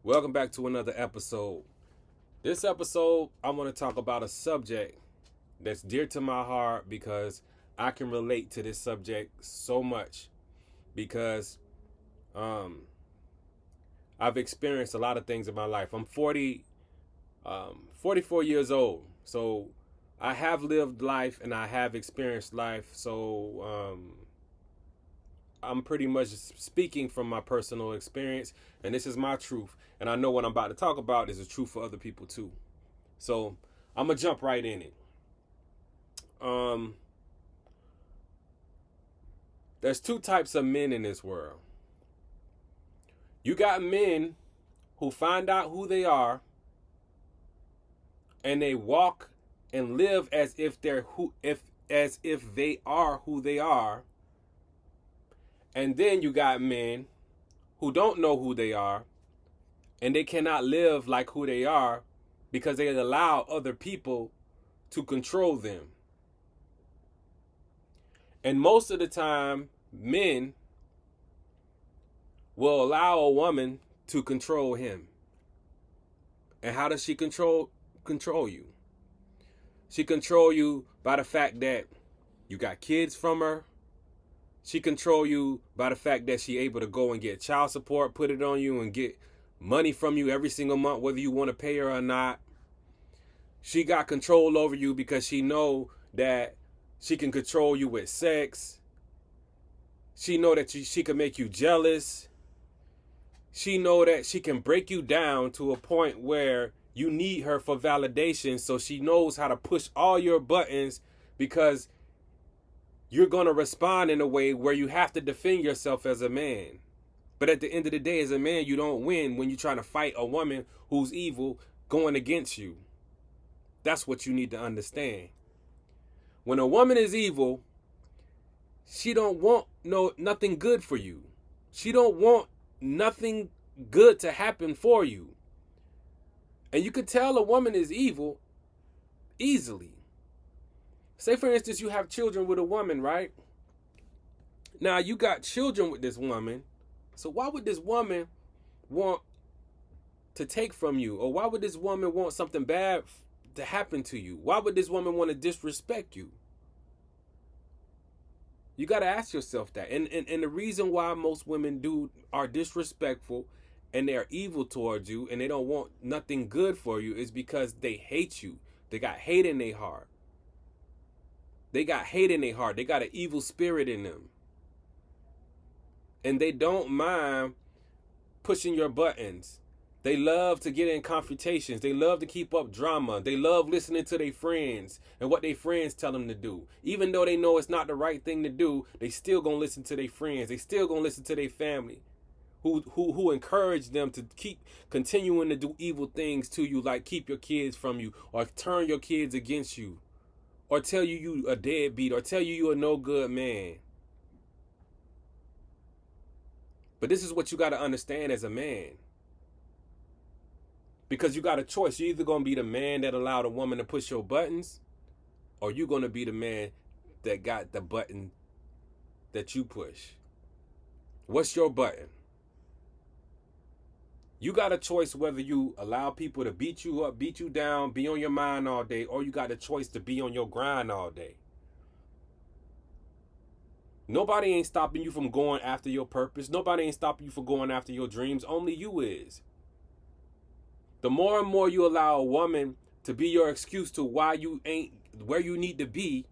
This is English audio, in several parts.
Welcome back to another episode. This episode, I want to talk about a subject that's dear to my heart because I can relate to this subject so much because I've experienced a lot of things in my life. I'm 44 years old, so I have lived life and I have experienced life. So I'm pretty much speaking from my personal experience, and this is my truth. And I know what I'm about to talk about is the truth for other people too. So I'm gonna jump right in it. There's two types of men in this world. You got men who find out who they are and they walk and live as if they are who they are. And then you got men who don't know who they are and they cannot live like who they are because they allow other people to control them. And most of the time, men will allow a woman to control him. And how does she control you? She control you by the fact that you got kids from her. She control you by the fact that she able to go and get child support, put it on you, and get money from you every single month, whether you want to pay her or not. She got control over you because she know that she can control you with sex. She know that she can make you jealous. She know that she can break you down to a point where you need her for validation. So she knows how to push all your buttons because you're going to respond in a way where you have to defend yourself as a man. But at the end of the day, as a man, you don't win when you're trying to fight a woman who's evil going against you. That's what you need to understand. When a woman is evil, she don't want nothing good for you. She don't want nothing good to happen for you. And you could tell a woman is evil easily. Say, for instance, you have children with a woman, right? Now, you got children with this woman. So why would this woman want to take from you? Or why would this woman want something bad to happen to you? Why would this woman want to disrespect you? You got to ask yourself that. And the reason why most women are disrespectful and they're evil towards you and they don't want nothing good for you is because they hate you. They got hate in their heart. They got hate in their heart. They got an evil spirit in them. And they don't mind pushing your buttons. They love to get in confrontations. They love to keep up drama. They love listening to their friends and what their friends tell them to do. Even though they know it's not the right thing to do, they still gonna listen to their friends. They still gonna listen to their family who encourage them to keep continuing to do evil things to you, like keep your kids from you or turn your kids against you or tell you a deadbeat or tell you a no good man. But this is what you got to understand as a man. Because you got a choice. You're either going to be the man that allowed a woman to push your buttons, or you're going to be the man that got the button that you push. What's your button? You got a choice whether you allow people to beat you up, beat you down, be on your mind all day, or you got a choice to be on your grind all day. Nobody ain't stopping you from going after your purpose. Nobody ain't stopping you from going after your dreams. Only you is. The more and more you allow a woman to be your excuse to why you ain't where you need to be,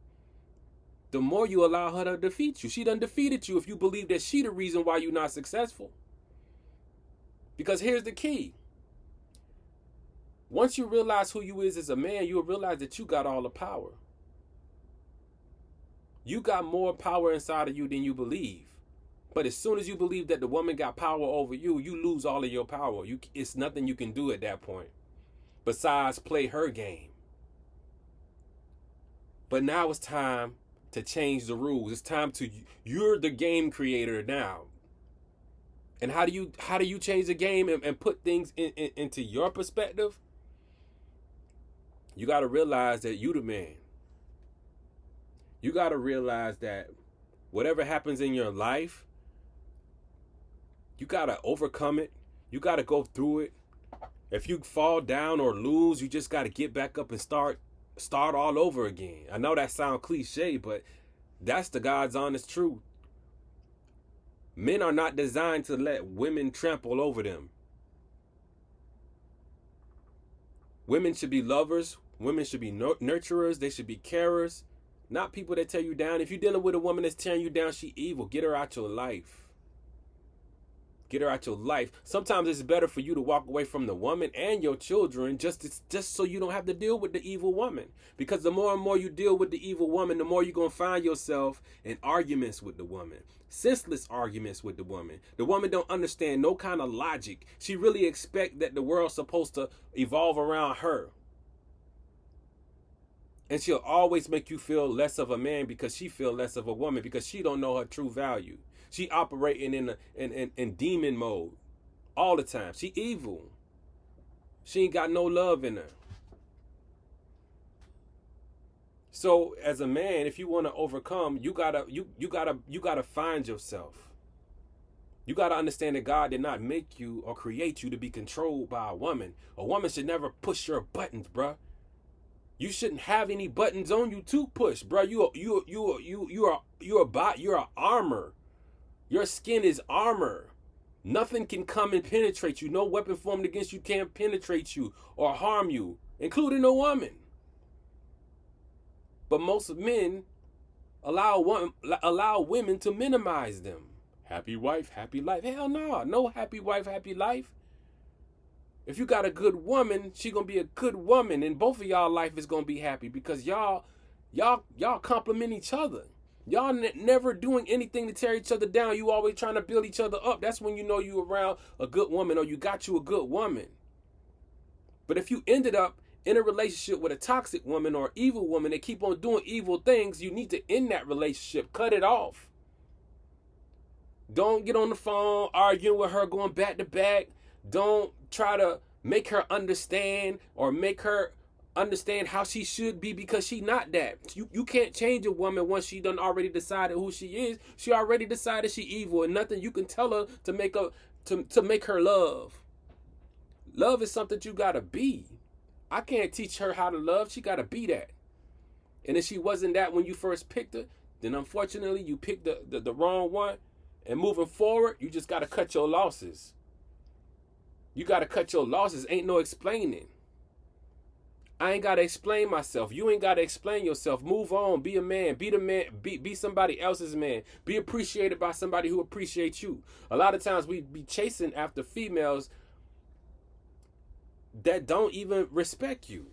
the more you allow her to defeat you. She done defeated you if you believe that she the reason why you're not successful. Because here's the key. Once you realize who you is as a man, you'll realize that you got all the power. You got more power inside of you than you believe. But as soon as you believe that the woman got power over you, you lose all of your power. It's nothing you can do at that point besides play her game. But now it's time to change the rules. It's time you're the game creator now. And how do you change the game and put things into your perspective? You got to realize that you the man. You got to realize that whatever happens in your life, you got to overcome it. You got to go through it. If you fall down or lose, you just got to get back up and start all over again. I know that sounds cliche, but that's the God's honest truth. Men are not designed to let women trample over them. Women should be lovers. Women should be nurturers. They should be carers, not people that tear you down. If you're dealing with a woman that's tearing you down, she evil. Get her out your life. Get her out your life. Sometimes it's better for you to walk away from the woman and your children just so you don't have to deal with the evil woman. Because the more and more you deal with the evil woman, the more you're going to find yourself in arguments with the woman. Senseless arguments with the woman. The woman don't understand no kind of logic. She really expect that the world's supposed to evolve around her. And she'll always make you feel less of a man because she feel less of a woman because she don't know her true value. She operating in demon mode all the time. She evil. She ain't got no love in her. So as a man, if you want to overcome, you gotta find yourself. You gotta understand that God did not make you or create you to be controlled by a woman. A woman should never push your buttons, bruh. You shouldn't have any buttons on you to push, bruh. You're armor. Your skin is armor. Nothing can come and penetrate you. No weapon formed against you can penetrate you or harm you, including a woman. But most men allow women to minimize them. Happy wife, happy life. Hell no. No happy wife, happy life. If you got a good woman, she gonna be a good woman, and both of y'all life is gonna be happy because y'all complement each other. Y'all never doing anything to tear each other down. You always trying to build each other up. That's when you know you around a good woman or you got you a good woman. But if you ended up in a relationship with a toxic woman or evil woman that keep on doing evil things, you need to end that relationship. Cut it off. Don't get on the phone arguing with her, going back to back. Don't try to make her understand or make her understand how she should be because she not that. You can't change a woman once she done already decided who she is. She already decided she evil and nothing you can tell her to make her to make her love. Love is something you gotta be. I can't teach her how to love. She gotta be that. And if she wasn't that when you first picked her, then unfortunately you picked the wrong one. And moving forward, you just gotta cut your losses. You gotta cut your losses. Ain't no explaining. I ain't gotta explain myself. You ain't gotta explain yourself. Move on. Be a man. Be the man. Be somebody else's man. Be appreciated by somebody who appreciates you. A lot of times we be chasing after females that don't even respect you.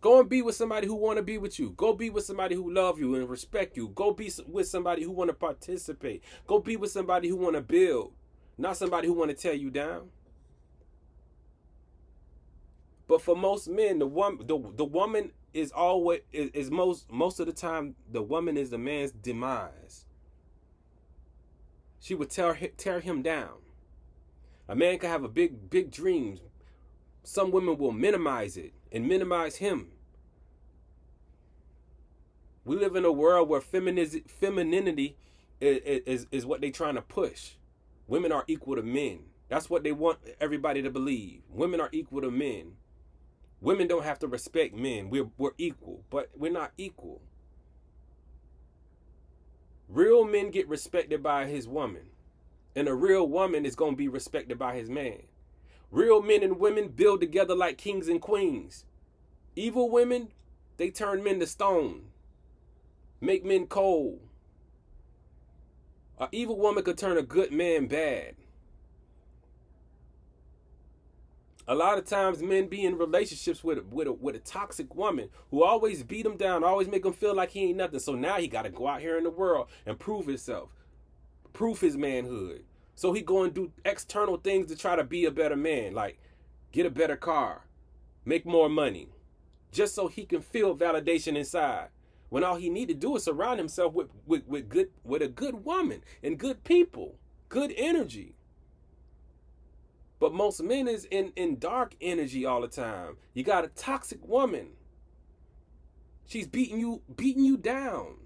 Go and be with somebody who want to be with you. Go be with somebody who love you and respect you. Go be with somebody who want to participate. Go be with somebody who want to build, not somebody who want to tear you down. But for most men, the woman is always most of the time the woman is the man's demise. She would tear him down. A man can have a big dreams. Some women will minimize it and minimize him. We live in a world where femininity is what they're trying to push. Women are equal to men. That's what they want everybody to believe. Women are equal to men. Women don't have to respect men. We're equal, but we're not equal. Real men get respected by his woman. And a real woman is going to be respected by his man. Real men and women build together like kings and queens. Evil women, they turn men to stone. Make men cold. An evil woman could turn a good man bad. A lot of times men be in relationships with a toxic woman who always beat him down, always make him feel like he ain't nothing. So now he got to go out here in the world and prove himself. Prove his manhood. So he go and do external things to try to be a better man, like get a better car, make more money, just so he can feel validation inside. When all he need to do is surround himself with a good woman and good people, good energy. But most men is in dark energy all the time. You got a toxic woman. She's beating you down.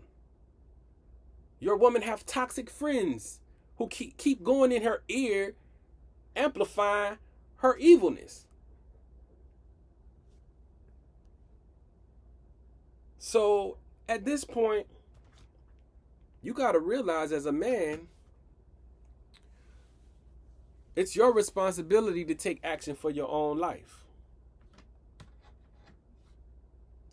Your woman have toxic friends who keep going in her ear amplifying her evilness. So at this point, you got to realize as a man, it's your responsibility to take action for your own life.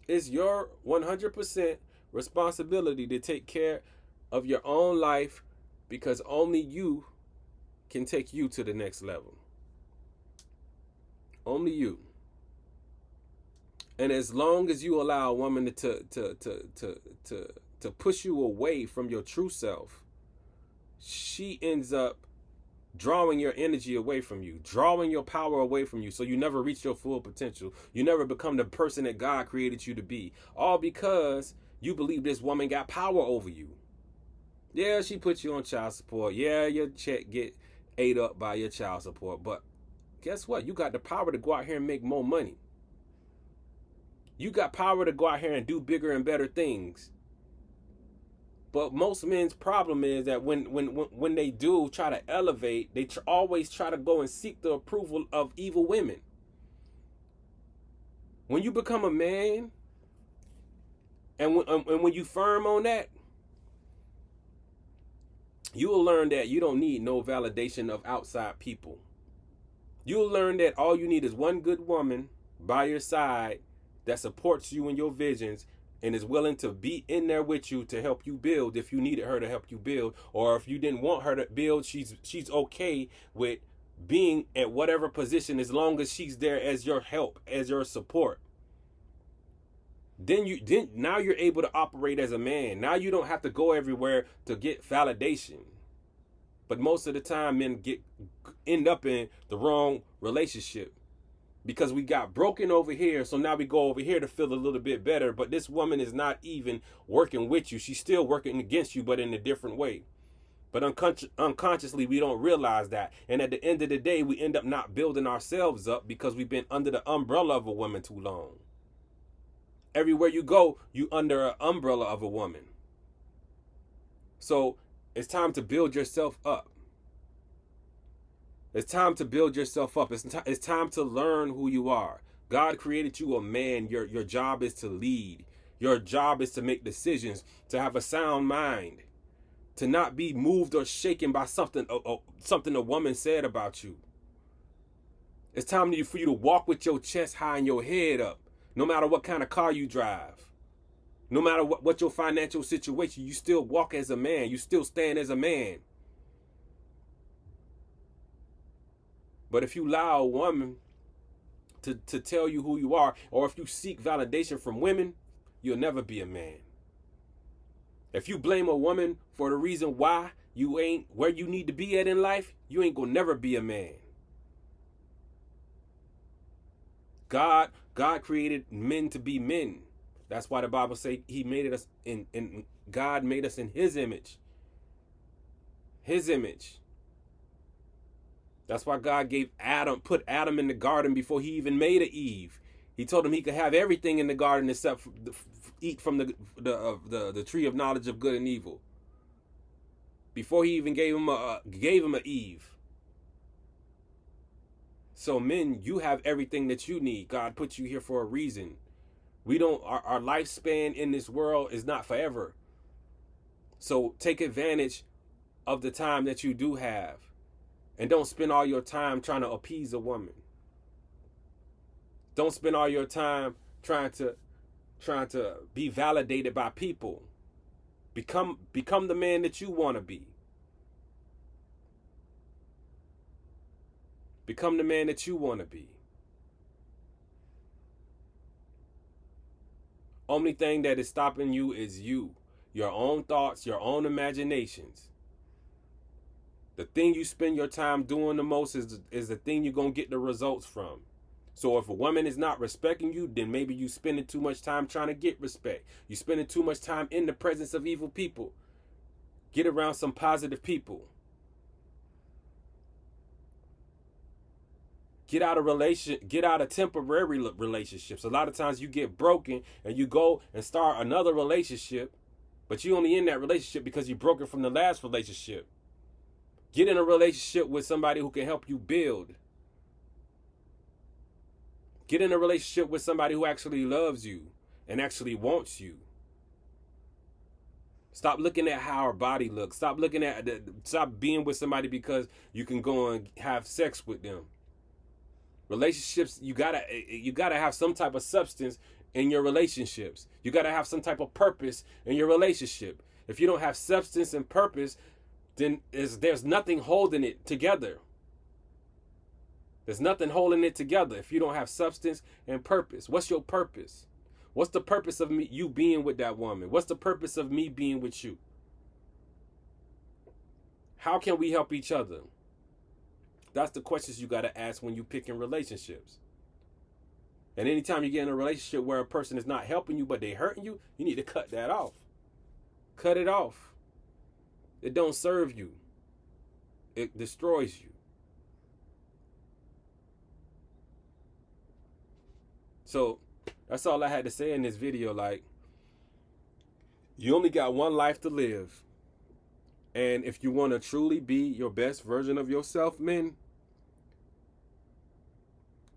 It's your 100% responsibility to take care of your own life, because only you can take you to the next level. Only you. And as long as you allow a woman to push you away from your true self, she ends up drawing your energy away from you, drawing your power away from you, so you never reach your full potential. You never become the person that God created you to be. All because you believe this woman got power over you. Yeah, she put you on child support. Yeah, your check get ate up by your child support. But guess what? You got the power to go out here and make more money. You got power to go out here and do bigger and better things. But most men's problem is that when they do try to elevate, they always try to go and seek the approval of evil women. When you become a man, and when you firm on that, you will learn that you don't need no validation of outside people. You'll learn that all you need is one good woman by your side that supports you in your visions and is willing to be in there with you to help you build if you needed her to help you build. Or if you didn't want her to build, she's okay with being at whatever position as long as she's there as your help, as your support. Now you're able to operate as a man. Now you don't have to go everywhere to get validation. But most of the time men end up in the wrong relationship, because we got broken over here, so now we go over here to feel a little bit better. But this woman is not even working with you. She's still working against you, but in a different way. But unconsciously, we don't realize that. And at the end of the day, we end up not building ourselves up because we've been under the umbrella of a woman too long. Everywhere you go, you under an umbrella of a woman. So it's time to build yourself up. It's time to build yourself up. It's time to learn who you are. God created you a man. Your job is to lead. Your job is to make decisions, to have a sound mind, to not be moved or shaken by something a woman said about you. It's time for you to walk with your chest high and your head up, no matter what kind of car you drive. No matter what your financial situation, you still walk as a man. You still stand as a man. But if you allow a woman to tell you who you are, or if you seek validation from women, you'll never be a man. If you blame a woman for the reason why you ain't where you need to be at in life, you ain't gonna never be a man. God created men to be men. That's why the Bible say he made us in God made us in his image. His image. That's why God put Adam in the garden before he even made Eve. He told him he could have everything in the garden except for eat from the tree of knowledge of good and evil. Before he even gave him a Eve. So men, you have everything that you need. God put you here for a reason. Our lifespan in this world is not forever. So take advantage of the time that you do have. And don't spend all your time trying to appease a woman. Don't spend all your time trying to be validated by people. Become the man that you want to be. Become the man that you want to be. Only thing that is stopping you is you. Your own thoughts, your own imaginations. The thing you spend your time doing the most is the thing you're going to get the results from. So if a woman is not respecting you, then maybe you spending too much time trying to get respect. You spending too much time in the presence of evil people. Get around some positive people. Get out of temporary relationships. A lot of times you get broken and you go and start another relationship, but you only in that relationship because you broke it from the last relationship. Get in a relationship with somebody who can help you build. Get in a relationship with somebody who actually loves you and actually wants you. Stop looking at how her body looks. Stop being with somebody because you can go and have sex with them. Relationships, you gotta have some type of substance in your relationships. You gotta have some type of purpose in your relationship. If you don't have substance and purpose, then there's nothing holding it together. There's nothing holding it together if you don't have substance and purpose. What's your purpose? What's the purpose of you being with that woman? What's the purpose of me being with you? How can we help each other? That's the questions you got to ask when you picking relationships. And anytime you get in a relationship where a person is not helping you but they hurting you, you need to cut that off. Cut it off. It don't serve you. It destroys you. So that's all I had to say in this video. Like, you only got one life to live. And if you want to truly be your best version of yourself, men,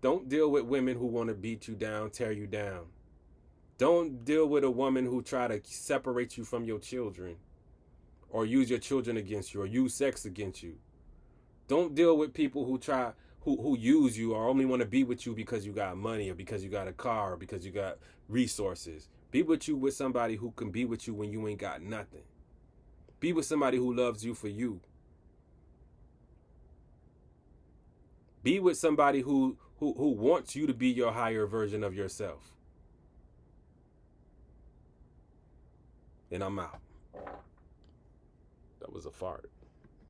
don't deal with women who want to beat you down, tear you down. Don't deal with a woman who try to separate you from your children or use your children against you or use sex against you. Don't deal with people who use you or only want to be with you because you got money or because you got a car or because you got resources. Be with somebody who can be with you when you ain't got nothing. Be with somebody who loves you for you. Be with somebody who wants you to be your higher version of yourself. And I'm out. That was a fart.